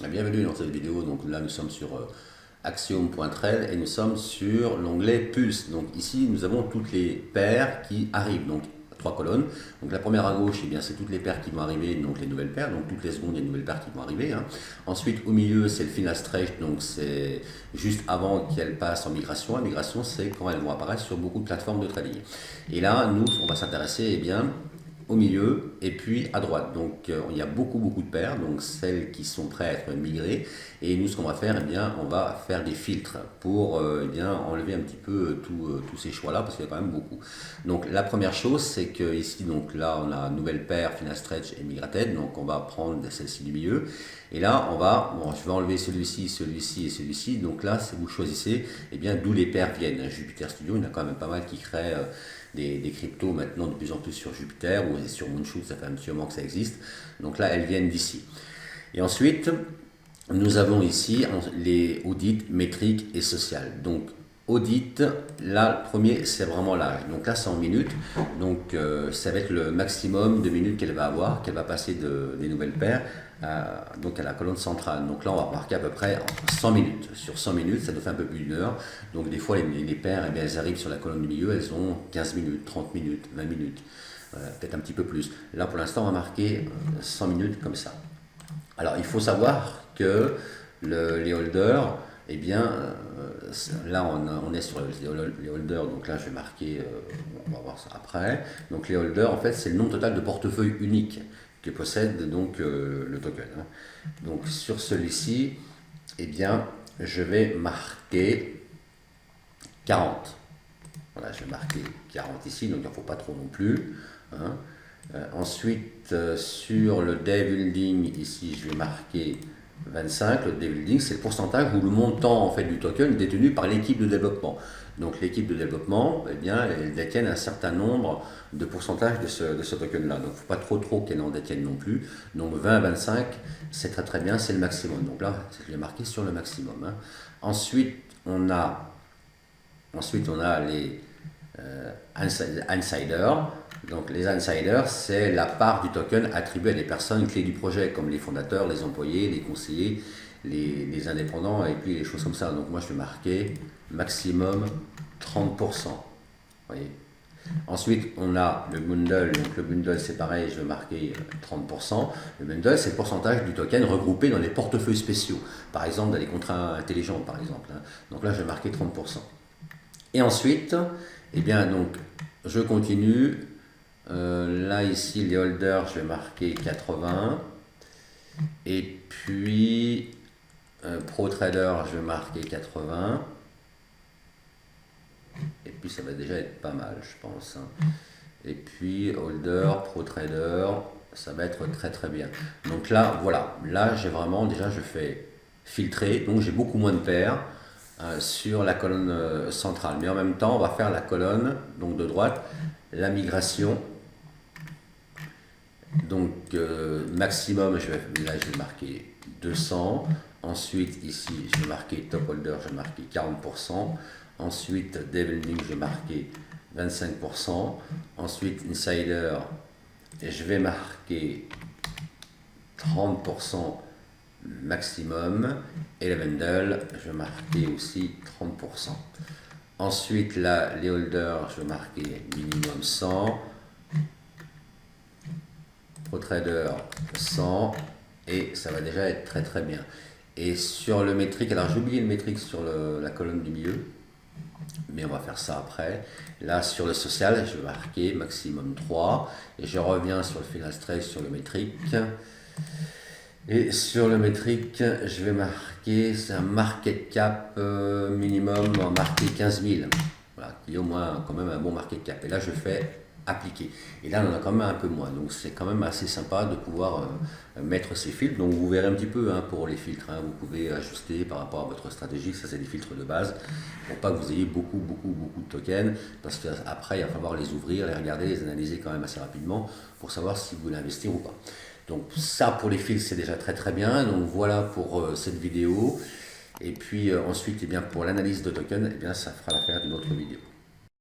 Bienvenue dans cette vidéo. Donc là nous sommes sur Axiom.trade et nous sommes sur l'onglet Pulse. Donc ici nous avons toutes les paires qui arrivent, donc trois colonnes. Donc la première à gauche, eh bien c'est toutes les paires qui vont arriver, donc les nouvelles paires, donc toutes les secondes il y a de nouvelles paires qui vont arriver, hein. Ensuite au milieu c'est le final stretch, donc c'est juste avant qu'elles passent en migration. La migration c'est quand elles vont apparaître sur beaucoup de plateformes de trading. Et là nous on va s'intéresser au milieu et puis à droite. Donc il y a beaucoup de paires, donc celles qui sont prêtes à être migrées. Et nous ce qu'on va faire, on va faire des filtres pour enlever un petit peu tous ces choix là parce qu'il y a quand même beaucoup. Donc la première chose c'est que ici donc là on a nouvelle paire, final stretch et migrated. Donc on va prendre celle-ci du milieu. Et là je vais enlever celui-ci, celui-ci et celui-ci. Donc là c'est vous choisissez d'où les paires viennent. Jupiter Studio, il y en a quand même pas mal qui créent des cryptos maintenant de plus en plus sur Jupiter ou sur Moonshoot, ça fait un petit moment que ça existe. Donc là, elles viennent d'ici. Et ensuite, nous avons ici les audits métriques et sociales. Donc, audit, là, le premier, c'est vraiment l'âge. Donc là, c'est en minutes. Donc, ça va être le maximum de minutes qu'elle va avoir, qu'elle va passer des nouvelles paires donc à la colonne centrale. Donc là, on va remarquer à peu près 100 minutes. Sur 100 minutes, ça nous fait un peu plus d'une heure. Donc des fois, les paires, elles arrivent sur la colonne du milieu, elles ont 15 minutes, 30 minutes, 20 minutes, peut-être un petit peu plus. Là, pour l'instant, on va marquer 100 minutes comme ça. Alors, il faut savoir que les holders, là, on est sur les holders. Donc là, je vais marquer, on va voir ça après. Donc les holders, en fait, c'est le nombre total de portefeuilles uniques que possède donc le token, hein. Donc sur celui-ci, je vais marquer 40. Voilà, je vais marquer 40 ici, donc il n'en faut pas trop non plus, hein. Ensuite, sur le Dev-Building, ici, je vais marquer 25. Le Dev-Building, c'est le pourcentage ou le montant en fait, du token détenu par l'équipe de développement. Donc l'équipe de développement, elle détienne un certain nombre de pourcentages de ce token-là. Donc il ne faut pas trop qu'elle en détienne non plus. Donc 20 à 25, c'est très bien, c'est le maximum. Donc là, je l'ai marqué sur le maximum, hein. Ensuite, on a les insiders. Donc les insiders, c'est la part du token attribuée à des personnes clés du projet, comme les fondateurs, les employés, les conseillers, les indépendants et puis les choses comme ça. Donc moi je vais marquer maximum 30%. Voyez. Ensuite on a le bundle, donc le bundle c'est pareil, je vais marquer 30%. Le bundle c'est le pourcentage du token regroupé dans les portefeuilles spéciaux, par exemple dans les contrats intelligents par exemple, hein. Donc là je vais marquer 30%. Et ensuite, donc je continue. Là ici les holders, je vais marquer 80. Et puis Pro Trader, je vais marquer 80. Et puis ça va déjà être pas mal, je pense, hein. Et puis Holder, Pro Trader, ça va être très bien. Donc là, voilà, là j'ai vraiment, déjà je fais filtrer, donc j'ai beaucoup moins de paires sur la colonne centrale. Mais en même temps, on va faire la colonne, donc de droite, la migration. Donc maximum, là je vais marquer 200. Ensuite ici, je vais marquer top holder, je vais marquer 40%. Ensuite Dev-Building, je vais marquer 25%. Ensuite insider, je vais marquer 30% maximum. Et le bundle, je vais marquer aussi 30%. Ensuite là, les holders, je vais marquer minimum 100. Pro Trader 100 et ça va déjà être très bien. Et sur le métrique, alors j'ai oublié le métrique sur la colonne du milieu, mais on va faire ça après. Là sur le social, je vais marquer maximum 3 et je reviens sur le final stretch sur le métrique. Et sur le métrique, je vais marquer, c'est un market cap minimum, on va marquer 15 000. Voilà, il y a au moins quand même un bon market cap. Et là je fais appliquer. Et là, on en a quand même un peu moins. Donc, c'est quand même assez sympa de pouvoir mettre ces filtres. Donc, vous verrez un petit peu pour les filtres, hein. Vous pouvez ajuster par rapport à votre stratégie. Ça, c'est des filtres de base. Pour pas que vous ayez beaucoup de tokens. Parce qu'après, il va falloir les ouvrir, les regarder, les analyser quand même assez rapidement pour savoir si vous voulez investir ou pas. Donc, ça, pour les filtres, c'est déjà très bien. Donc, voilà pour cette vidéo. Et puis, ensuite, pour l'analyse de tokens, ça fera l'affaire d'une autre vidéo.